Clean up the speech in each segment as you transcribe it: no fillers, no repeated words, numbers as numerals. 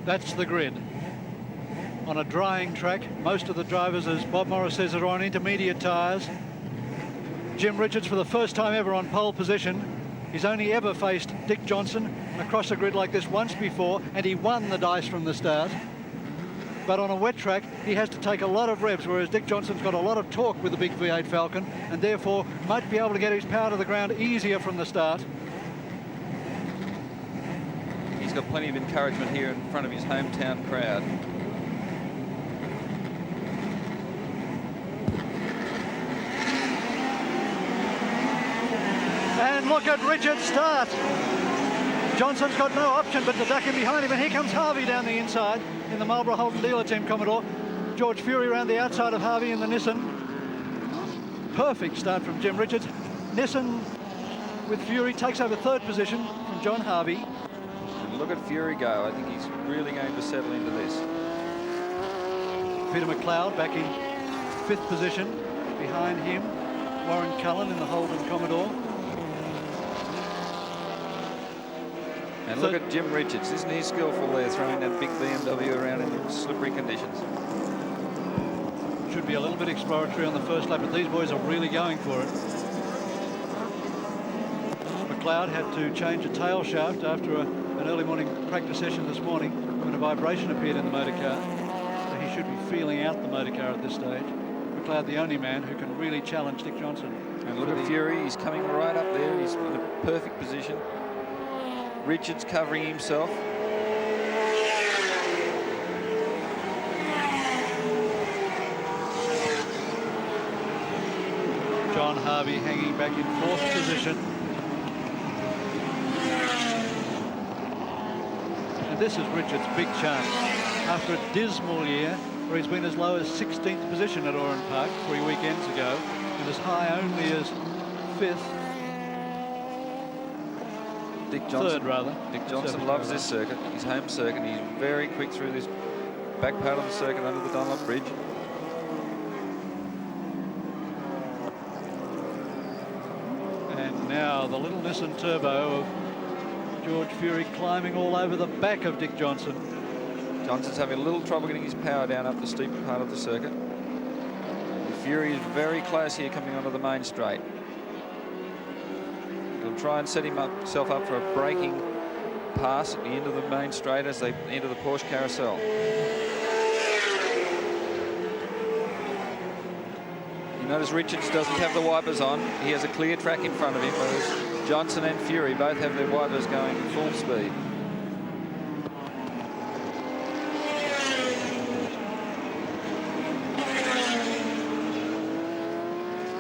That's the grid. On a drying track, most of the drivers, as Bob Morris says, are on intermediate tyres. Jim Richards, for the first time ever, on pole position. He's only ever faced Dick Johnson across a grid like this once before, and he won the dice from the start. But on a wet track, he has to take a lot of revs, whereas Dick Johnson's got a lot of torque with the big V8 Falcon, and therefore might be able to get his power to the ground easier from the start. He's got plenty of encouragement here in front of his hometown crowd. And look at Richards start. Johnson's got no option but to duck in behind him, and here comes Harvey down the inside in the Marlboro Holden dealer team Commodore. George Fury around the outside of Harvey in the Nissan. Perfect start from Jim Richards. Nissan with Fury takes over third position from John Harvey. And look at Fury go. I think he's really going to settle into this. Peter McLeod back in fifth position. Behind him, Warren Cullen in the Holden Commodore. And look at Jim Richards. Isn't he skillful there, throwing that big BMW around in slippery conditions? Should be a little bit exploratory on the first lap, but these boys are really going for it. McLeod had to change a tail shaft after an early morning practice session this morning when a vibration appeared in the motor car. So he should be feeling out the motor car at this stage. McLeod, the only man who can really challenge Dick Johnson. And look at Fury. He's coming right up there. He's in a perfect position. Richards covering himself. John Harvey hanging back in fourth position. And this is Richards' big chance. After a dismal year where he's been as low as 16th position at Oran Park 3 weekends ago and as high only as 5th. Dick Johnson, third, rather. Dick Johnson loves this circuit, his home circuit. He's very quick through this back part of the circuit under the Dunlop Bridge. And now the little Nissan Turbo of George Fury climbing all over the back of Dick Johnson. Johnson's having a little trouble getting his power down up the steep part of the circuit. Fury is very close here coming onto the main straight. He'll try and set himself up for a braking pass at the end of the main straight as they enter the Porsche carousel. You notice Richards doesn't have the wipers on. He has a clear track in front of him, whereas Johnson and Fury both have their wipers going full speed.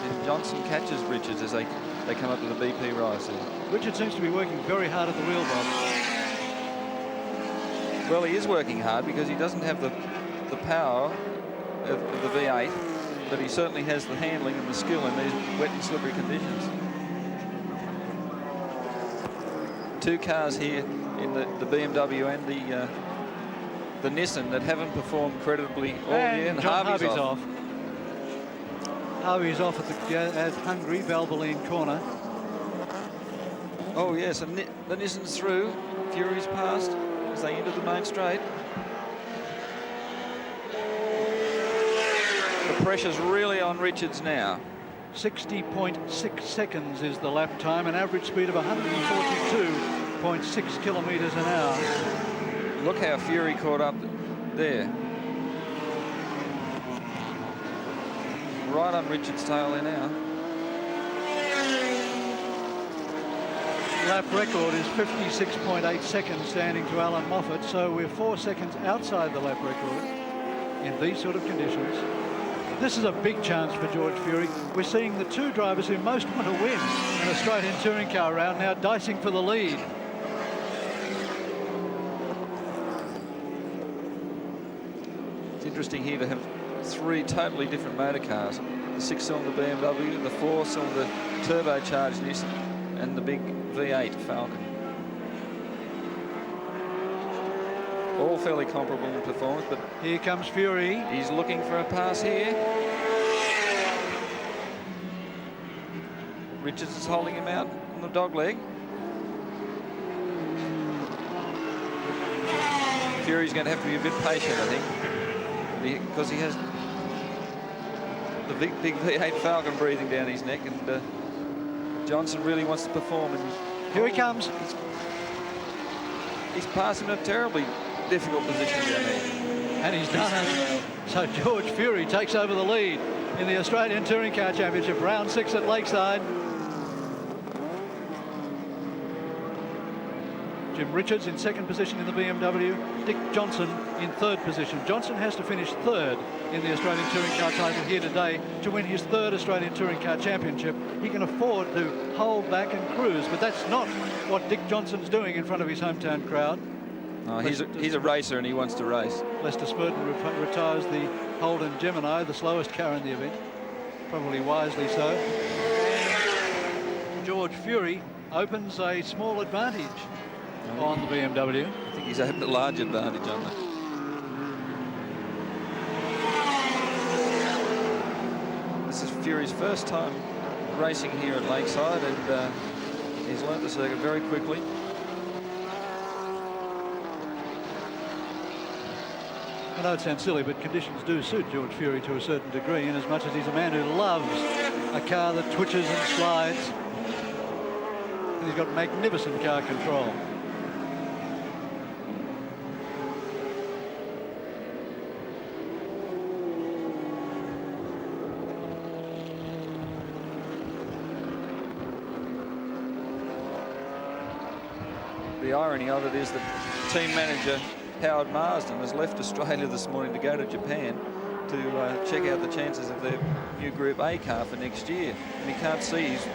And Johnson catches Richards as they come up to the BP rise there. Richard seems to be working very hard at the wheel, Bob. Well, he is working hard because he doesn't have the power of the V8, but he certainly has the handling and the skill in these wet and slippery conditions. Two cars here in the BMW and the Nissan that haven't performed creditably all year, and Harvey's off. Harvey's off at Hungary, Valvoline corner. Oh yes, and the Nissan's through. Fury's passed as they enter the main straight. The pressure's really on Richards now. 60.6 seconds is the lap time, an average speed of 142.6 kilometers an hour. Look how Fury caught up there. Right on Richards' tail there now. Lap record is 56.8 seconds standing to Alan Moffat, so we're 4 seconds outside the lap record in these sort of conditions. This is a big chance for George Fury. We're seeing the two drivers who most want to win in a straight-in touring car round now dicing for the lead. It's interesting here to have three totally different motor cars. The 6-cylinder BMW, the 4-cylinder turbocharged Nissan, and the big V8 Falcon. All fairly comparable in performance, but here comes Fury. He's looking for a pass here. Richards is holding him out on the dog leg. Fury's going to have to be a bit patient, I think, because he has the big V8 Falcon breathing down his neck, and Johnson really wants to perform. And here he comes. He's passing a terribly difficult position down there. And he's done it. So George Fury takes over the lead in the Australian Touring Car Championship, round 6 at Lakeside. Jim Richards in 2nd position in the BMW. Dick Johnson in 3rd position. Johnson has to finish 3rd in the Australian Touring Car title here today to win his 3rd Australian Touring Car Championship. He can afford to hold back and cruise, but that's not what Dick Johnson's doing in front of his hometown crowd. Oh, he's a racer and he wants to race. Lester Spurton retires the Holden Gemini, the slowest car in the event, probably wisely so. George Fury opens a small advantage on the BMW. I think he's opened a large advantage on that. This is Fury's first time racing here at Lakeside, and he's learnt the circuit very quickly. I know it sounds silly, but conditions do suit George Fury to a certain degree, in as much as he's a man who loves a car that twitches and slides. And he's got magnificent car control. The irony of it is that team manager Howard Marsden has left Australia this morning to go to Japan to check out the chances of their new Group A car for next year. And he can't see his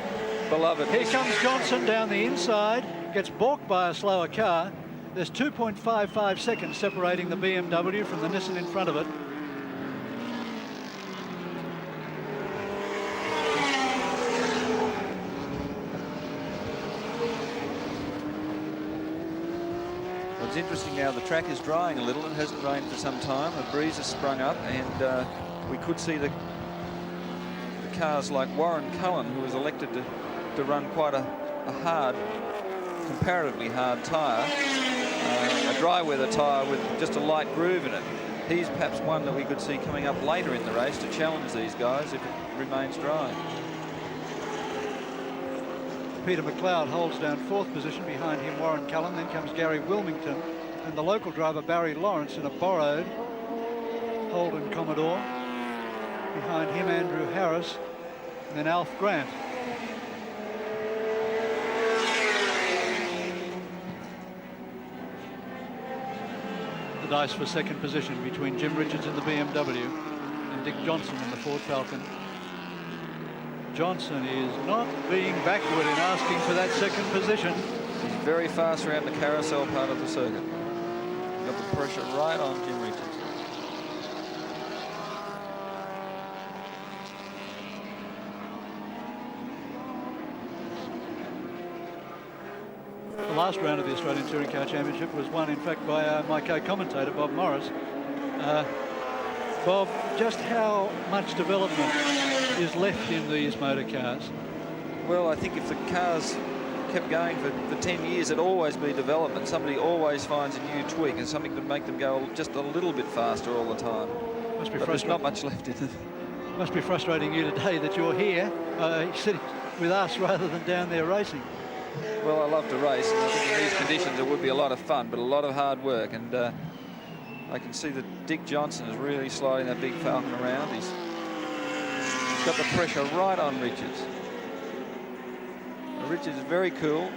beloved... Here comes Johnson down the inside, gets balked by a slower car. There's 2.55 seconds separating the BMW from the Nissan in front of it. It's interesting now, the track is drying a little. It hasn't rained for some time. A breeze has sprung up, and we could see the cars like Warren Cullen, who was elected to run quite a hard, comparatively hard tyre, a dry weather tyre with just a light groove in it. He's perhaps one that we could see coming up later in the race to challenge these guys if it remains dry. Peter McLeod holds down 4th position. Behind him, Warren Cullen. Then comes Gary Wilmington and the local driver Barry Lawrence in a borrowed Holden Commodore. Behind him, Andrew Harris, and then Alf Grant. The dice for 2nd position between Jim Richards in the BMW and Dick Johnson in the Ford Falcon. Johnson is not being backward in asking for that 2nd position. He's very fast around the carousel part of the circuit. Got the pressure right on Jim Richards. The last round of the Australian Touring Car Championship was won, in fact, by my co-commentator, Bob Morris. Bob, just how much development is left in these motor cars? Well, I think if the cars kept going for 10 years, it'd always be development. Somebody always finds a new tweak and something to make them go just a little bit faster all the time. Must be but there's frustrating. not much left in it. Must be frustrating you today that you're here sitting with us rather than down there racing. Well, I love to race, and I think in these conditions it would be a lot of fun, but a lot of hard work. And I can see that Dick Johnson is really sliding that big Falcon around. He's got the pressure right on Richards. Richards is very cool.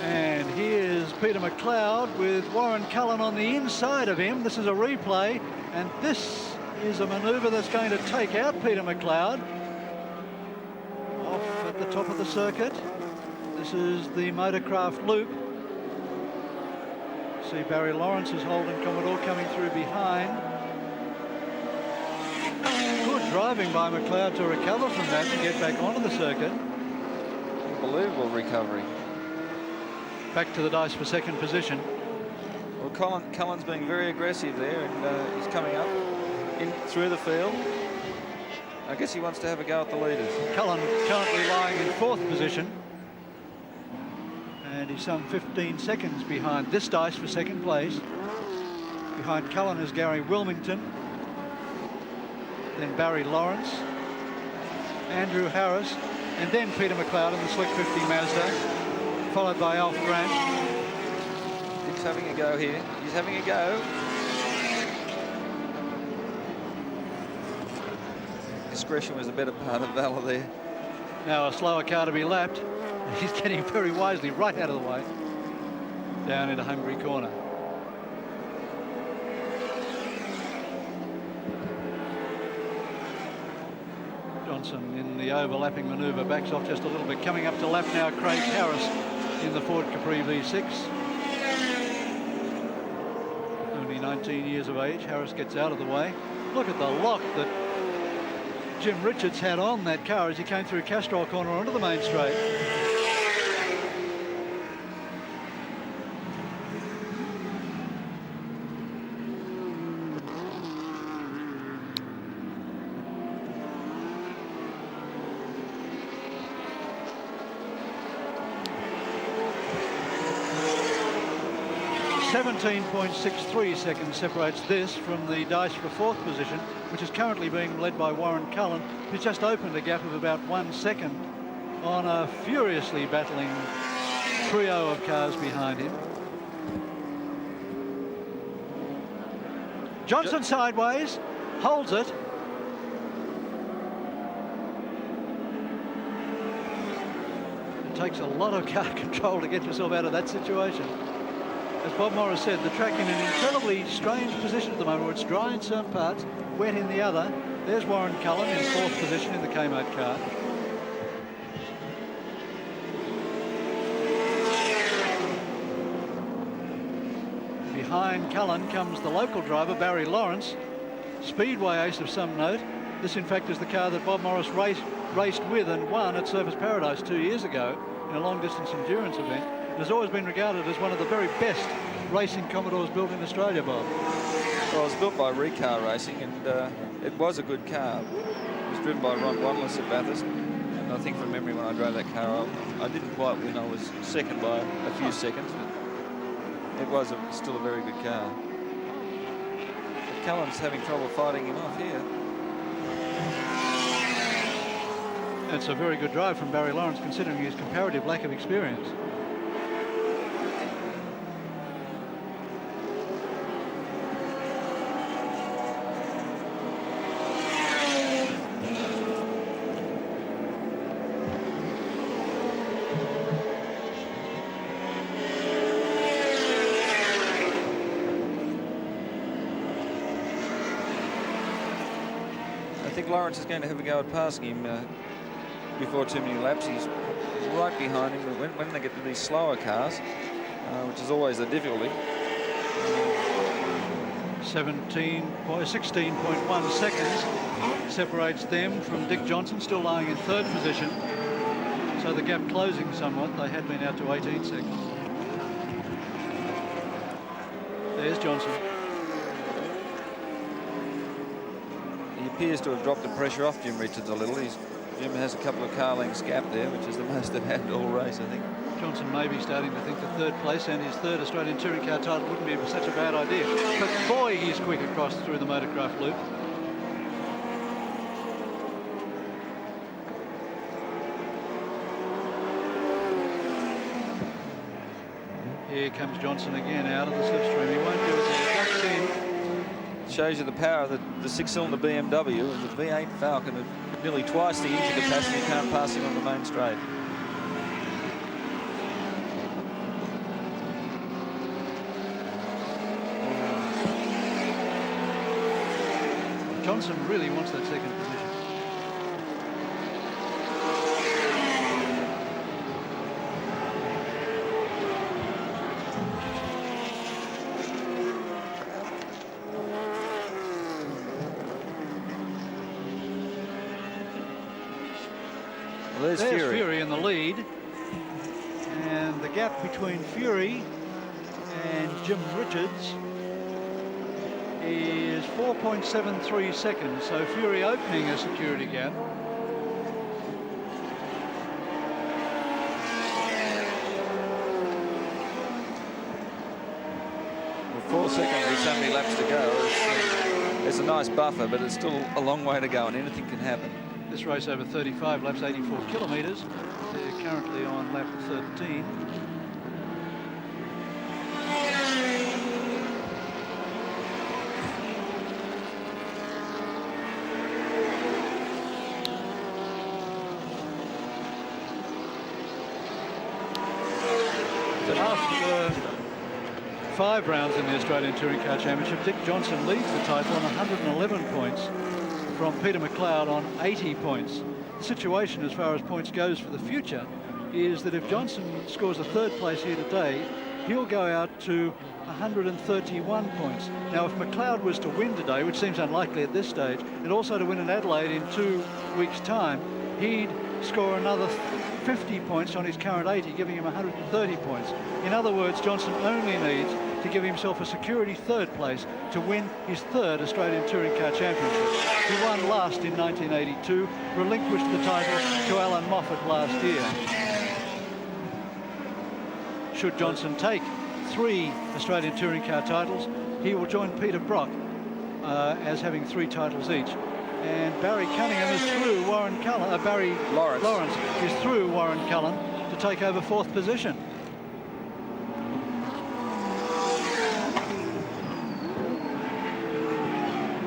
And here's Peter McLeod with Warren Cullen on the inside of him. This is a replay, and this is a manoeuvre that's going to take out Peter McLeod off at the top of the circuit. This is the Motorcraft loop. See Barry Lawrence's Holden Commodore coming through behind. Good driving by McLeod to recover from that and get back onto the circuit. Unbelievable recovery. Back to the dice for 2nd position. Well, Cullen's being very aggressive there, and he's coming up in through the field. I guess he wants to have a go at the leaders. Cullen currently lying in 4th position. And he's some 15 seconds behind this dice for second place. Behind Cullen is Gary Wilmington. Then Barry Lawrence, Andrew Harris, and then Peter McLeod in the Slick 50 Mazda, followed by Alf Grant. He's having a go here. He's having a go. Discretion was the better part of valor there. Now a slower car to be lapped. He's getting very wisely right out of the way. Down into Hungary corner. Johnson in the overlapping manoeuvre backs off just a little bit. Coming up to lap now, Craig Harris in the Ford Capri V6. Only 19 years of age. Harris gets out of the way. Look at the lock that Jim Richards had on that car as he came through Castrol corner onto the main straight. .63 seconds separates this from the dice for fourth position, which is currently being led by Warren Cullen, who's just opened a gap of about 1 second on a furiously battling trio of cars behind him. Johnson sideways, holds it. It takes a lot of car control to get yourself out of that situation. As Bob Morris said, the track in an incredibly strange position at the moment, where it's dry in some parts, wet in the other. There's Warren Cullen in fourth position in the K-Mode car. Behind Cullen comes the local driver, Barry Lawrence, Speedway ace of some note. This, in fact, is the car that Bob Morris raced with and won at Surfers Paradise 2 years ago in a long-distance endurance event. It has always been regarded as one of the very best racing Commodores built in Australia, Bob. Well, it was built by Recar Racing, and it was a good car. It was driven by Ron Wanless at Bathurst, and I think from memory when I drove that car, I didn't quite win. I was second by a few seconds, but it was still a very good car. But Cullen's having trouble fighting him off here. It's a very good drive from Barry Lawrence, considering his comparative lack of experience. I think Lawrence is going to have a go at passing him before too many laps. He's right behind him when they get to these slower cars, which is always a difficulty. 16.1 seconds separates them from Dick Johnson, still lying in third position. So the gap closing somewhat. They had been out to 18 seconds. There's Johnson. He appears to have dropped the pressure off Jim Richards a little. Jim has a couple of car lengths gap there, which is the most they've had all race, I think. Johnson may be starting to think that third place and his third Australian touring car title wouldn't be such a bad idea. But boy, he's quick across through the motorcraft loop. Here comes Johnson again out of the slipstream. He won't do it. He ducks in. Shows you the power of the six-cylinder BMW and the V8 Falcon at nearly twice the engine capacity. You can't pass him on the main straight. Johnson really wants that second position. Well, there's Fury in the lead, and the gap between Fury and Jim Richards is 4.73 seconds, so Fury opening a security gap. 4 seconds with so many laps to go. It's a nice buffer, but it's still a long way to go, and anything can happen. This race over 35 laps, 84 kilometres. They're currently on lap 13. After 5 rounds in the Australian Touring Car Championship, Dick Johnson leads the title on 111 points from Peter McLeod on 80 points. The situation as far as points goes for the future is that if Johnson scores a 3rd place here today, he'll go out to 131 points. Now, if McLeod was to win today, which seems unlikely at this stage, and also to win in Adelaide in 2 weeks' time, he'd score another 50 points on his current 80, giving him 130 points. In other words, Johnson only needs to give himself a security 3rd place to win his 3rd Australian Touring Car Championship. He won last in 1982, relinquished the title to Alan Moffat last year. Should Johnson take 3 Australian Touring Car titles, he will join Peter Brock as having 3 titles each. And Barry Cunningham is through Warren Cullen. Barry Lawrence is through Warren Cullen to take over 4th position.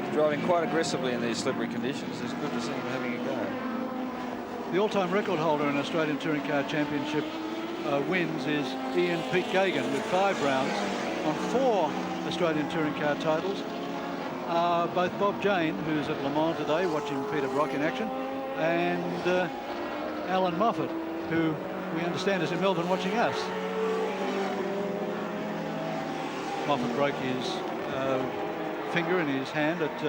He's driving quite aggressively in these slippery conditions. It's good to see him having a go. The all-time record holder in Australian Touring Car Championship wins is Ian Pete Gagan with 5 rounds on 4 Australian Touring Car titles. Both Bob Jane, who's at Le Mans today watching Peter Brock in action, and Alan Moffat, who we understand is in Melbourne watching us. Moffat broke his finger in his hand at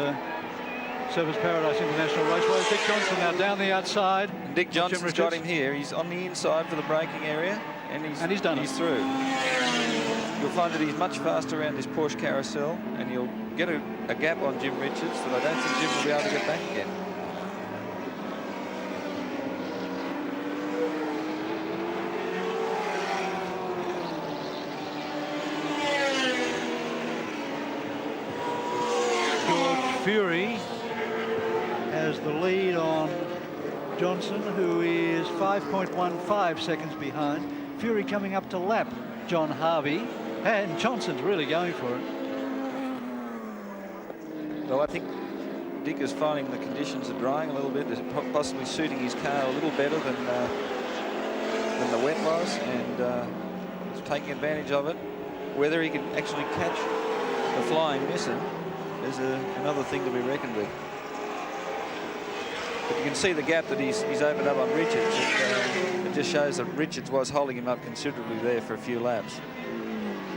Surfers Paradise International Raceway. Dick Johnson now down the outside. And Dick Johnson's got him here. He's on the inside for the braking area, and he's done it. He's through. You'll find that he's much faster around this Porsche carousel, and you'll get a gap on Jim Richards that I don't think Jim will be able to get back again. George Fury has the lead on Johnson, who is 5.15 seconds behind. Fury coming up to lap John Harvey, and Johnson's really going for it. Well, I think Dick is finding the conditions are drying a little bit, possibly suiting his car a little better than the wet was, and he's taking advantage of it. Whether he can actually catch the flying Nissan is another thing to be reckoned with. But you can see the gap that he's opened up on Richards. It just shows that Richards was holding him up considerably there for a few laps.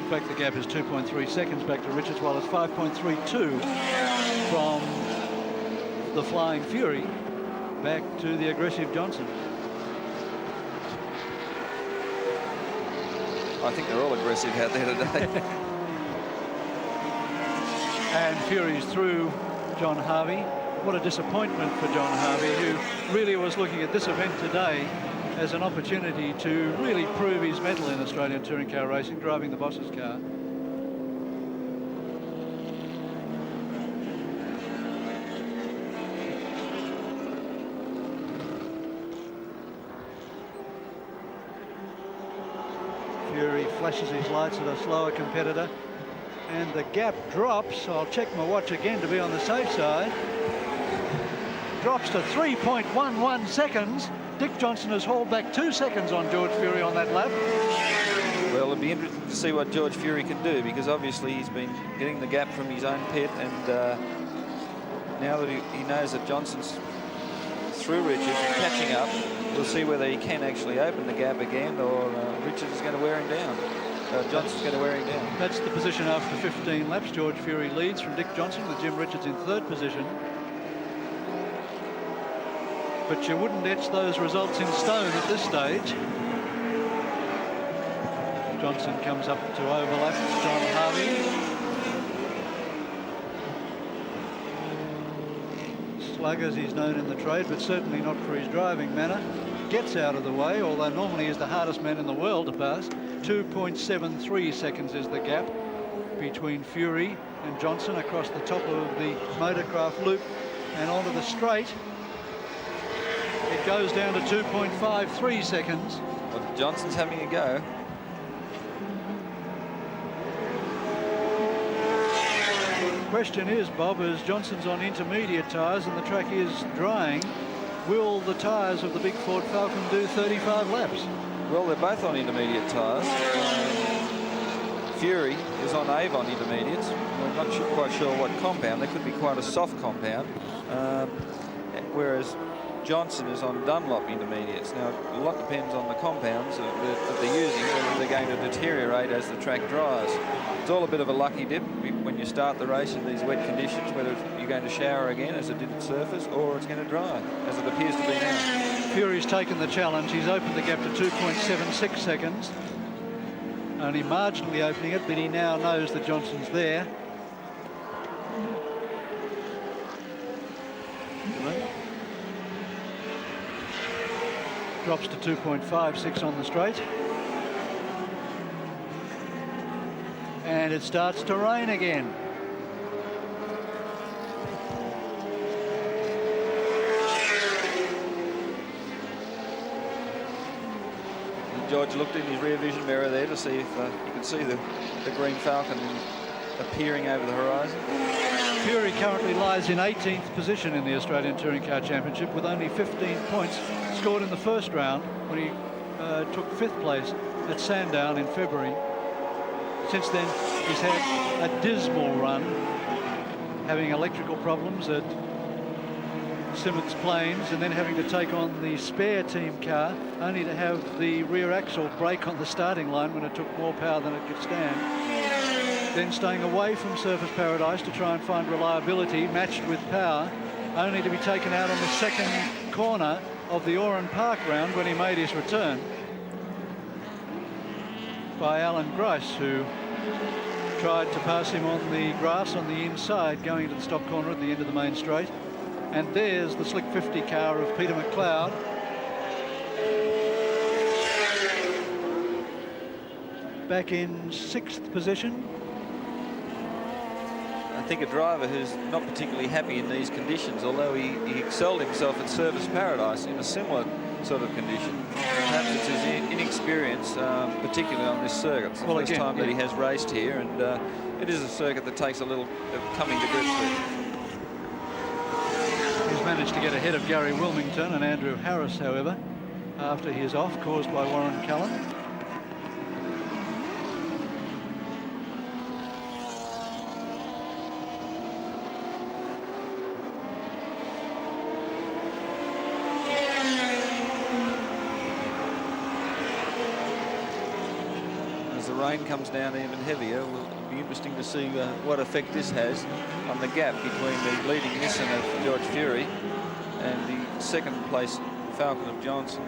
In fact, the gap is 2.3 seconds back to Richards, while it's 5.32 from the Flying Fury back to the aggressive Johnson. I think they're all aggressive out there today. And Fury's through John Harvey. What a disappointment for John Harvey, who really was looking at this event today as an opportunity to really prove his mettle in Australian touring car racing, driving the boss's car. Fury flashes his lights at a slower competitor, and the gap drops. I'll check my watch again to be on the safe side. Drops to 3.11 seconds. Dick Johnson has hauled back 2 seconds on George Fury on that lap. Well, it'll be interesting to see what George Fury can do, because obviously he's been getting the gap from his own pit, and now that he knows that Johnson's through Richards and catching up, we'll see whether he can actually open the gap again, or Richards is going to wear him down. Johnson's going to wear him down. That's the position after 15 laps. George Fury leads from Dick Johnson, with Jim Richards in 3rd position. But you wouldn't etch those results in stone at this stage. Johnson comes up to overlap John Harvey. Slug, as he's known in the trade, but certainly not for his driving manner. Gets out of the way, although normally he's the hardest man in the world to pass. 2.73 seconds is the gap between Fury and Johnson across the top of the Motorcraft loop and onto the straight. It goes down to 2.53 seconds. Well, Johnson's having a go. Question is, Bob, as Johnson's on intermediate tyres and the track is drying, will the tyres of the big Ford Falcon do 35 laps? Well, they're both on intermediate tyres. Fury is on Avon intermediates. We're not quite sure what compound. There could be quite a soft compound. Whereas Johnson is on Dunlop intermediates. Now, a lot depends on the compounds that they're using, whether they're going to deteriorate as the track dries. It's all a bit of a lucky dip when you start the race in these wet conditions, whether you're going to shower again as it did at surface, or it's going to dry, as it appears to be now. Fury's taken the challenge. He's opened the gap to 2.76 seconds. Only marginally opening it, but he now knows that Johnson's there. Drops to 2.56 on the straight. And it starts to rain again. George looked in his rear vision mirror there to see if you could see the green Falcon appearing over the horizon. Fury currently lies in 18th position in the Australian Touring Car Championship with only 15 points scored in the first round when he took 5th place at Sandown in February. Since then, he's had a dismal run, having electrical problems at Simmons Plains and then having to take on the spare team car, only to have the rear axle break on the starting line when it took more power than it could stand. Then staying away from Surface Paradise to try and find reliability matched with power, only to be taken out on the second corner of the Oran Park round when he made his return by Alan Grice, who tried to pass him on the grass on the inside going to the stop corner at the end of the main straight. And there's the Slick 50 car of Peter McLeod. Back in 6th position. I think a driver who's not particularly happy in these conditions, although he excelled himself at Surface Paradise in a similar sort of condition. Perhaps it's his inexperience, particularly on this circuit. It's the first time that he has raced here, and it is a circuit that takes a little coming to grips with. He's managed to get ahead of Gary Wilmington and Andrew Harris, however, after his off caused by Warren Cullen. Rain comes down even heavier. It will be interesting to see what effect this has on the gap between the leading Nissan of George Fury and the second place Falcon of Johnson.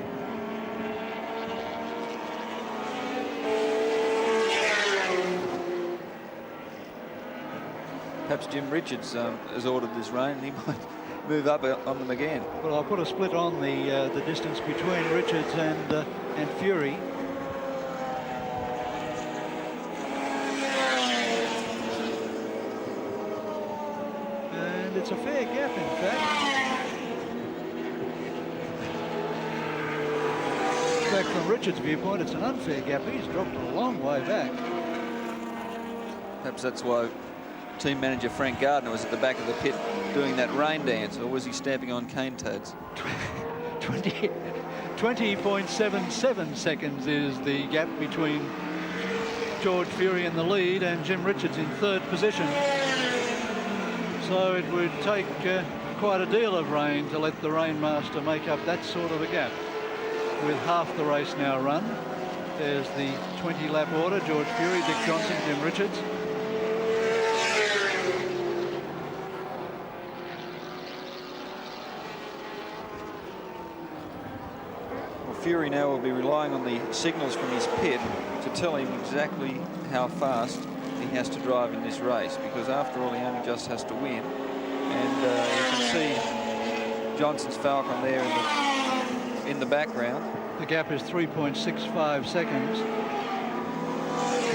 Perhaps Jim Richards has ordered this rain. He might move up on them again. Well, I'll put a split on the distance between Richards and Fury. It's a fair gap, in fact. In fact, from Richard's viewpoint, it's an unfair gap. He's dropped a long way back. Perhaps that's why team manager Frank Gardner was at the back of the pit doing that rain dance, or was he stamping on cane toads? 20.77 seconds is the gap between George Fury in the lead and Jim Richards in 3rd position. So it would take quite a deal of rain to let the Rainmaster make up that sort of a gap. With half the race now run, there's the 20-lap order: George Fury, Dick Johnson, Jim Richards. Well, Fury now will be relying on the signals from his pit to tell him exactly how fast he has to drive in this race, because after all he only just has to win. And you can see Johnson's Falcon there in the background. The gap is 3.65 seconds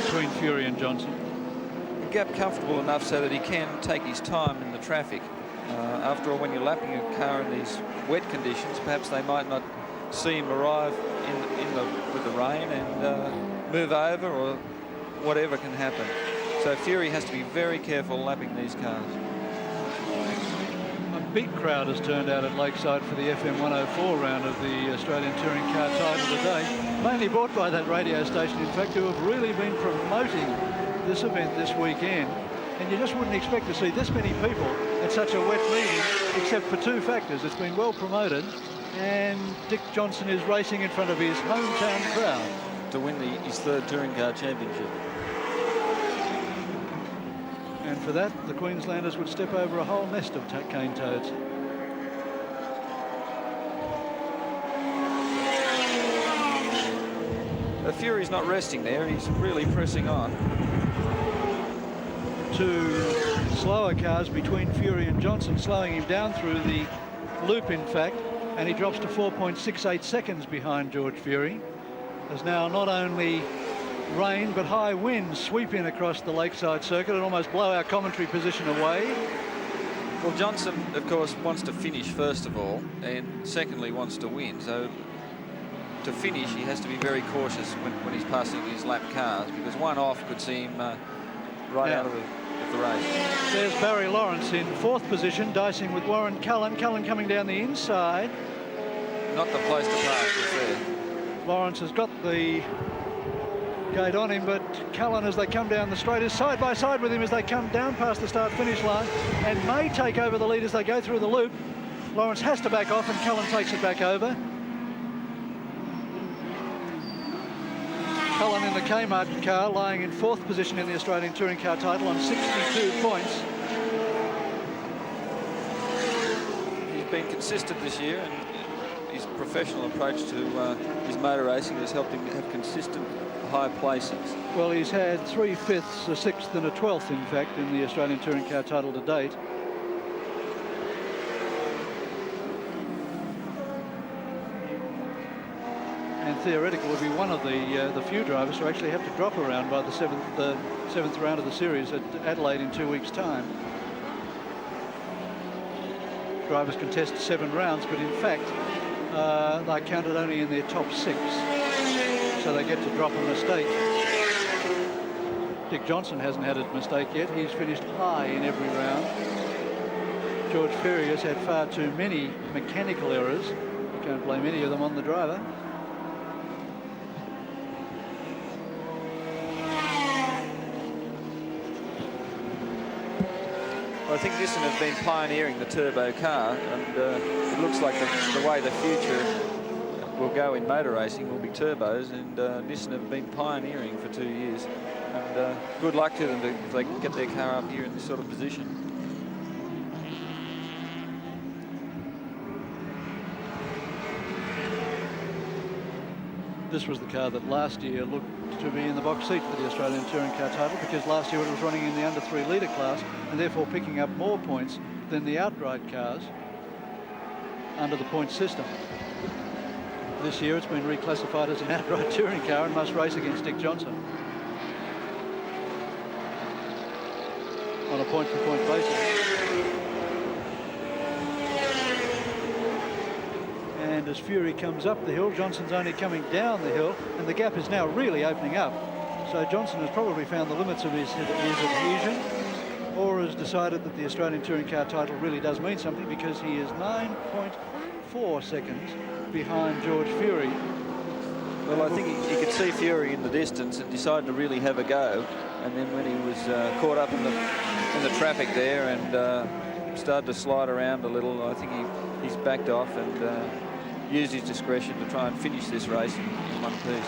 between Fury and Johnson. gap comfortable enough so that he can take his time in the traffic. After all, when you're lapping a car in these wet conditions, perhaps they might not see him arrive with the rain and move over, or whatever can happen. So Fury has to be very careful lapping these cars. A big crowd has turned out at Lakeside for the FM 104 round of the Australian Touring Car title today, mainly brought by that radio station, in fact, who have really been promoting this event this weekend. And you just wouldn't expect to see this many people at such a wet meeting, except for two factors. It's been well promoted, and Dick Johnson is racing in front of his hometown crowd to win his third Touring Car Championship. And for that, the Queenslanders would step over a whole nest of cane toads. Fury's not resting there. He's really pressing on. Two slower cars between Fury and Johnson, slowing him down through the loop, in fact, and he drops to 4.68 seconds behind George Fury. There's now not only rain but high winds sweep in across the Lakeside circuit and almost blow our commentary position away. Well, Johnson, of course, wants to finish first of all, and secondly wants to win. So to finish, he has to be very cautious when he's passing his lap cars, because one off could see him right out of the race. There's Barry Lawrence in fourth position, dicing with Warren Cullen. Cullen coming down the inside. Not the place to pass, it's there. Lawrence has got the gate on him, but Cullen, as they come down the straight, is side by side with him as they come down past the start-finish line, and may take over the lead as they go through the loop. Lawrence has to back off, and Cullen takes it back over. Cullen in the Kmart car, lying in fourth position in the Australian Touring Car title on 62 points. He's been consistent this year, and his professional approach to his motor racing has helped him have consistent high placings. Well, he's had 3 fifths, a 6th and a 12th, in fact, in the Australian Touring Car title to date. And theoretically would be one of the few drivers who actually have to drop around by the seventh round of the series at Adelaide in 2 weeks' time. Drivers contest 7 rounds, but in fact they're counted only in their top 6, so they get to drop a mistake. Dick Johnson hasn't had a mistake yet. He's finished high in every round. George Fury has had far too many mechanical errors. You can't blame any of them on the driver. Well, I think Nissan has been pioneering the turbo car, and it looks like the way the future will go in motor racing will be turbos, and Nissan have been pioneering for 2 years. And good luck to them if they can get their car up here in this sort of position. This was the car that last year looked to be in the box seat for the Australian Touring Car title, because last year it was running in the under 3 litre class and therefore picking up more points than the outright cars under the point system. This year it's been reclassified as an outright touring car and must race against Dick Johnson on a point-for-point basis. And as Fury comes up the hill, Johnson's only coming down the hill, and the gap is now really opening up. So Johnson has probably found the limits of his adhesion, or has decided that the Australian Touring Car title really does mean something, because he is 9.4 seconds behind George Fury. Well, I think he could see Fury in the distance and decided to really have a go. And then when he was caught up in the traffic there and started to slide around a little, I think he's backed off and used his discretion to try and finish this race in one piece.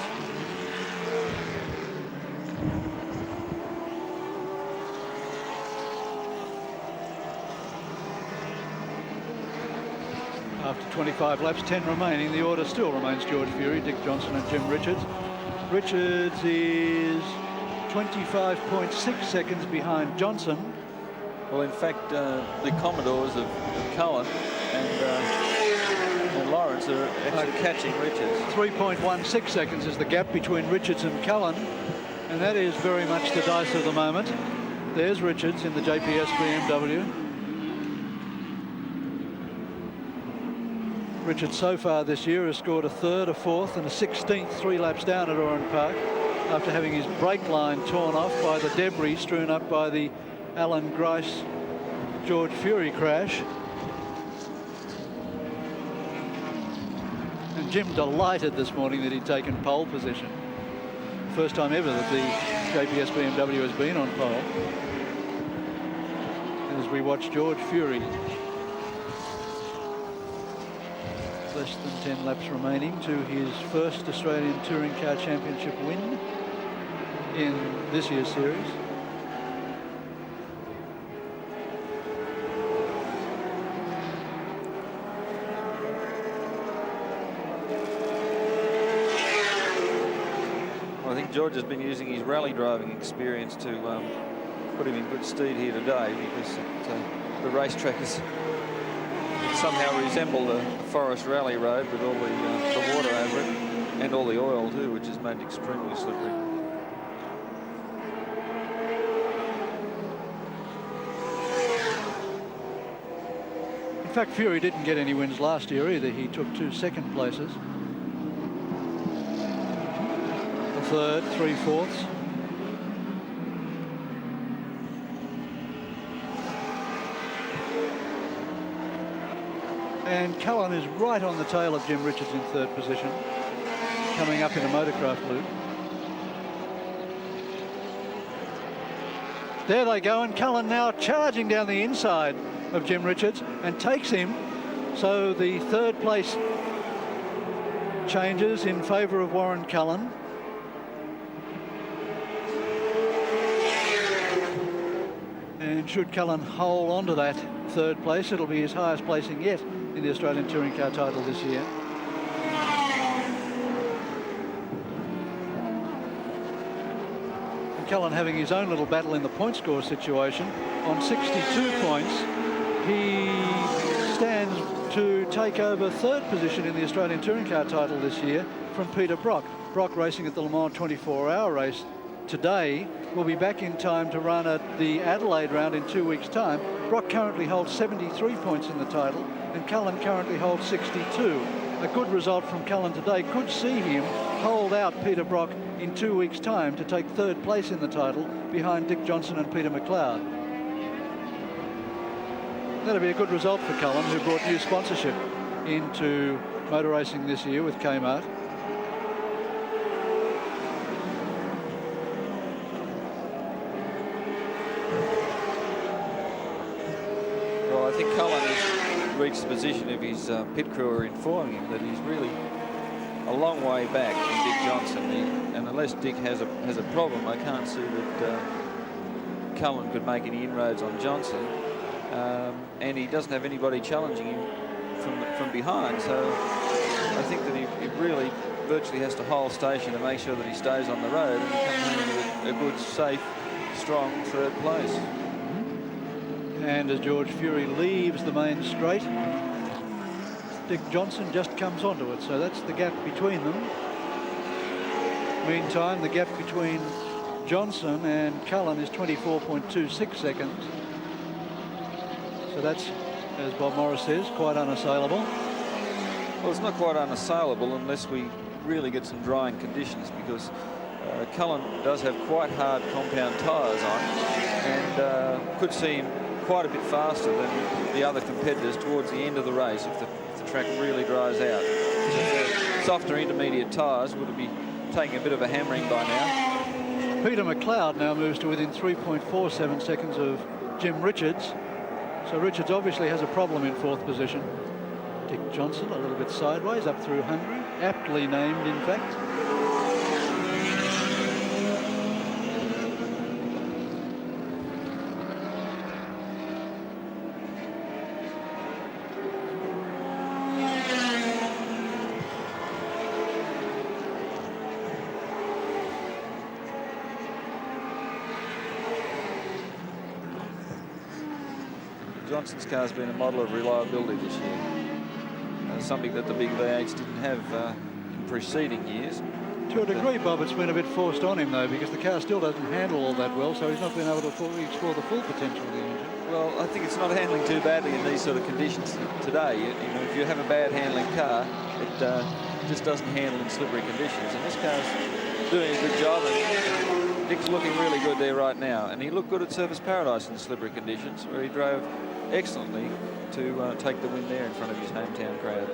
After 25 laps, 10 remaining, the order still remains George Fury, Dick Johnson and Jim Richards. Richards is 25.6 seconds behind Johnson. Well, in fact, the Commodores of Cullen and Lawrence are actually catching Richards. 3.16 seconds is the gap between Richards and Cullen, and that is very much the dice of the moment. There's Richards in the JPS BMW. Richards so far this year has scored a 3rd, a 4th and a 16th 3 laps down at Oran Park after having his brake line torn off by the debris strewn up by the Alan Grice George Fury crash. And Jim delighted this morning that he'd taken pole position. First time ever that the JPS BMW has been on pole. As we watch George Fury, less than 10 laps remaining to his first Australian Touring Car Championship win in this year's series. I think George has been using his rally driving experience to put him in good stead here today, because the racetrack has somehow resembled a forest rally road with all the water over it and all the oil too, which has made it extremely slippery. In fact, Fury didn't get any wins last year either. He took 2 second places. A 3rd, 3/4. And Cullen is right on the tail of Jim Richards in 3rd position, coming up in a motorcraft loop. There they go, and Cullen now charging down the inside of Jim Richards and takes him. So the 3rd place changes in favour of Warren Cullen. And should Cullen hold on to that 3rd place, it'll be his highest placing yet in the Australian Touring Car title this year. And Cullen having his own little battle in the point score situation. On 62 points, he stands to take over 3rd position in the Australian Touring Car title this year from Peter Brock. Brock racing at the Le Mans 24-hour race today will be back in time to run at the Adelaide round in 2 weeks' time. Brock currently holds 73 points in the title, and Cullen currently holds 62. A good result from Cullen today could see him hold out Peter Brock in 2 weeks' time to take 3rd place in the title behind Dick Johnson and Peter McLeod. That'll be a good result for Cullen, who brought new sponsorship into motor racing this year with Kmart. Well, I think Cullen has reached the position of his pit crew are informing him that he's really a long way back from Dick Johnson. And unless Dick has a problem, I can't see that Cullen could make any inroads on Johnson. And he doesn't have anybody challenging him from behind. So I think that he really virtually has to hold station to make sure that he stays on the road and come home with a good, safe, strong 3rd place. And as George Fury leaves the main straight, Dick Johnson just comes onto it. So that's the gap between them. Meantime, the gap between Johnson and Cullen is 24.26 seconds. So that's, as Bob Morris says, quite unassailable. Well, it's not quite unassailable unless we really get some drying conditions, because Cullen does have quite hard compound tyres on, and could see him quite a bit faster than the other competitors towards the end of the race if the track really dries out. Softer intermediate tyres would be taking a bit of a hammering by now. Peter McLeod now moves to within 3.47 seconds of Jim Richards. So Richards obviously has a problem in 4th position. Dick Johnson a little bit sideways up through Hungary, aptly named in fact. Johnson's car's been a model of reliability this year. Something that the big V8s didn't have in preceding years. To a degree, Bob, it's been a bit forced on him, though, because the car still doesn't handle all that well, so he's not been able to explore the full potential of the engine. Well, I think it's not handling too badly in these sort of conditions today. You know, if you have a bad handling car, it just doesn't handle in slippery conditions. And this car's doing a good job. And Dick's looking really good there right now. And he looked good at Surface Paradise in slippery conditions, where he drove excellently to take the win there in front of his hometown crowd.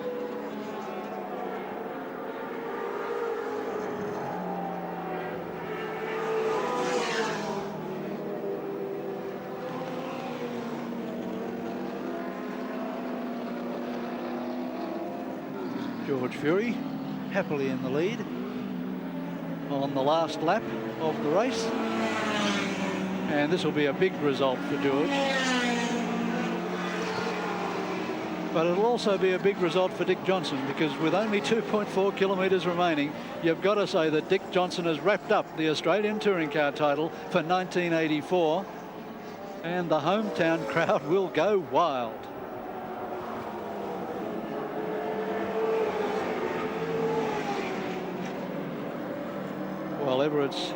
George Fury happily in the lead on the last lap of the race, and this will be a big result for George, but it'll also be a big result for Dick Johnson, because with only 2.4 kilometres remaining, you've got to say that Dick Johnson has wrapped up the Australian Touring Car title for 1984, and the hometown crowd will go wild. Well, Everett's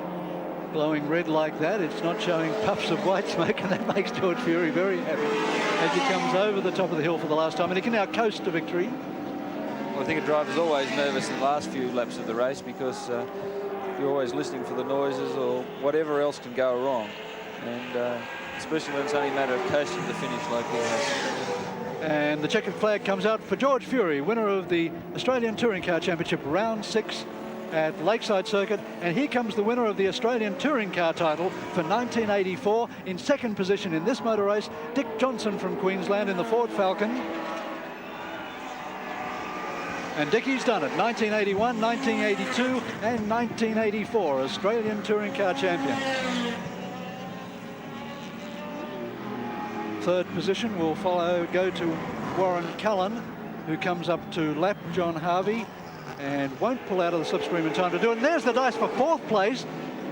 glowing red like that. It's not showing puffs of white smoke, and that makes George Fury very happy as he comes over the top of the hill for the last time, and he can now coast to victory. Well, I think a driver's always nervous in the last few laps of the race, because you're always listening for the noises or whatever else can go wrong, and especially when it's only a matter of coasting to the finish like he has. And the checkered flag comes out for George Fury, winner of the Australian Touring Car Championship Round 6 at Lakeside Circuit, and here comes the winner of the Australian Touring Car title for 1984. In second position in this motor race, Dick Johnson from Queensland in the Ford Falcon. And Dickie's done it. 1981, 1982 and 1984 Australian Touring Car champion. Third position will go to Warren Cullen, who comes up to lap John Harvey and won't pull out of the slipstream in time to do it. And there's the dice for fourth place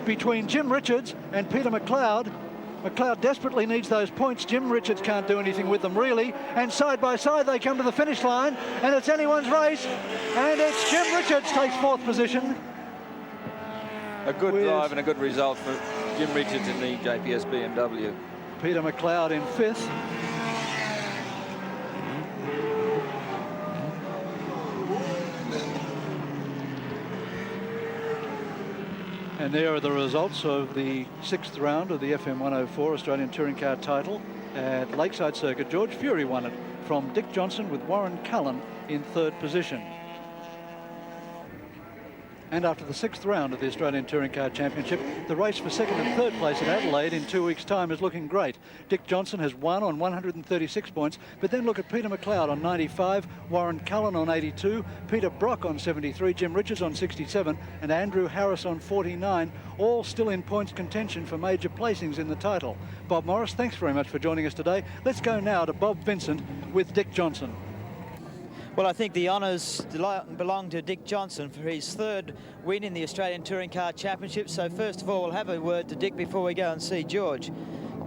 between Jim Richards and Peter McLeod. McLeod desperately needs those points. Jim Richards can't do anything with them, really. And side by side, they come to the finish line, and it's anyone's race. And it's Jim Richards takes fourth position. A good drive and a good result for Jim Richards in the JPS BMW. Peter McLeod in fifth. And there are the results of the sixth round of the FM 104 Australian Touring Car title at Lakeside Circuit. George Fury won it from Dick Johnson, with Warren Cullen in third position. And after the sixth round of the Australian Touring Car Championship, the race for second and third place at Adelaide in 2 weeks' time is looking great. Dick Johnson has won on 136 points, but then look at Peter McLeod on 95, Warren Cullen on 82, Peter Brock on 73, Jim Richards on 67, and Andrew Harris on 49, all still in points contention for major placings in the title. Bob Morris, thanks very much for joining us today. Let's go now to Bob Vincent with Dick Johnson. Well, I think the honours belong to Dick Johnson for his third win in the Australian Touring Car Championship. So first of all, we'll have a word to Dick before we go and see George.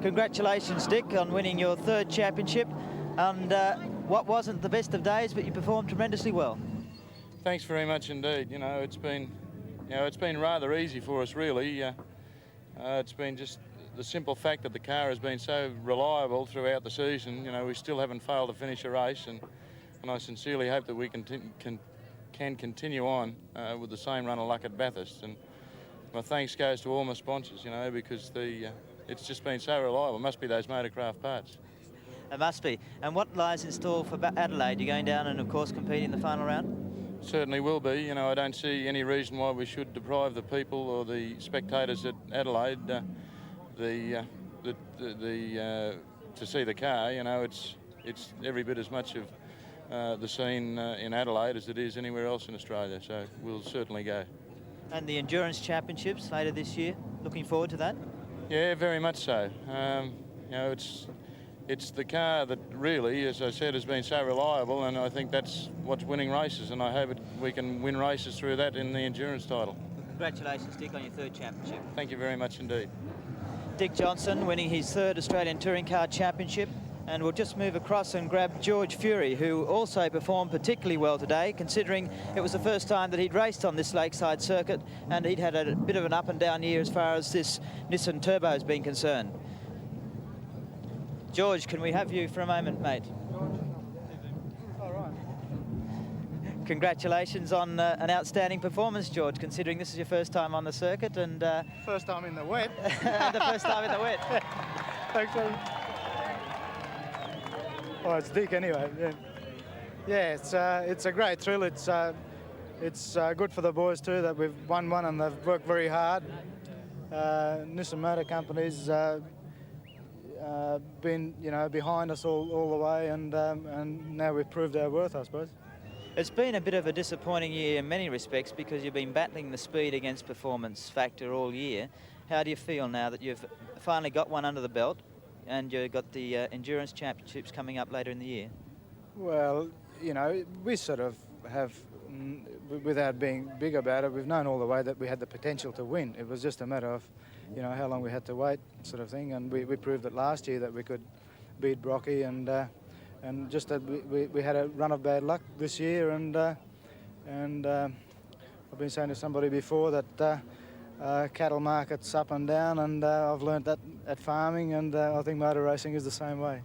Congratulations, Dick, on winning your third championship. And what wasn't the best of days, but you performed tremendously well. Thanks very much indeed. You know, it's been rather easy for us, really. It's been just the simple fact that the car has been so reliable throughout the season. You know, we still haven't failed to finish a race, and I sincerely hope that we can continue on with the same run of luck at Bathurst. And my thanks goes to all my sponsors, you know, because it's just been so reliable. It must be those Motorcraft parts. It must be. And what lies in store for Adelaide? You're going down and, of course, compete in the final round? Certainly will be. You know, I don't see any reason why we should deprive the people or the spectators at Adelaide to see the car. You know, it's every bit as much of the scene in Adelaide as it is anywhere else in Australia, so we'll certainly go. And the Endurance Championships later this year, looking forward to that? Yeah, very much so. You know, it's the car that really, as I said, has been so reliable, and I think that's what's winning races, and I hope we can win races through that in the Endurance title. Congratulations, Dick, on your third championship. Thank you very much indeed. Dick Johnson winning his third Australian Touring Car Championship And we'll just move across and grab George Fury, who also performed particularly well today, considering it was the first time that he'd raced on this Lakeside circuit, and he'd had a bit of an up and down year as far as this Nissan Turbo has been concerned. George, can we have you for a moment, mate? Congratulations on an outstanding performance, George, considering this is your first time on the circuit and... First time in the wet. the first time in the wet. Thanks, Lee. Oh, it's Dick anyway. Yeah, it's a great thrill. It's good for the boys too that we've won one and they've worked very hard. Nissan Motor Company's been, you know, behind us all the way, and now we've proved our worth, I suppose. It's been a bit of a disappointing year in many respects because you've been battling the speed against performance factor all year. How do you feel now that you've finally got one under the belt and you've got the endurance championships coming up later in the year? Well, you know, we sort of have, without being big about it, we've known all the way that we had the potential to win. It was just a matter of, you know, how long we had to wait, sort of thing. And we proved it last year that we could beat Brocky, and just that we had a run of bad luck this year. And I've been saying to somebody before that cattle market's up and down, and I've learnt that at farming, and I think motor racing is the same way.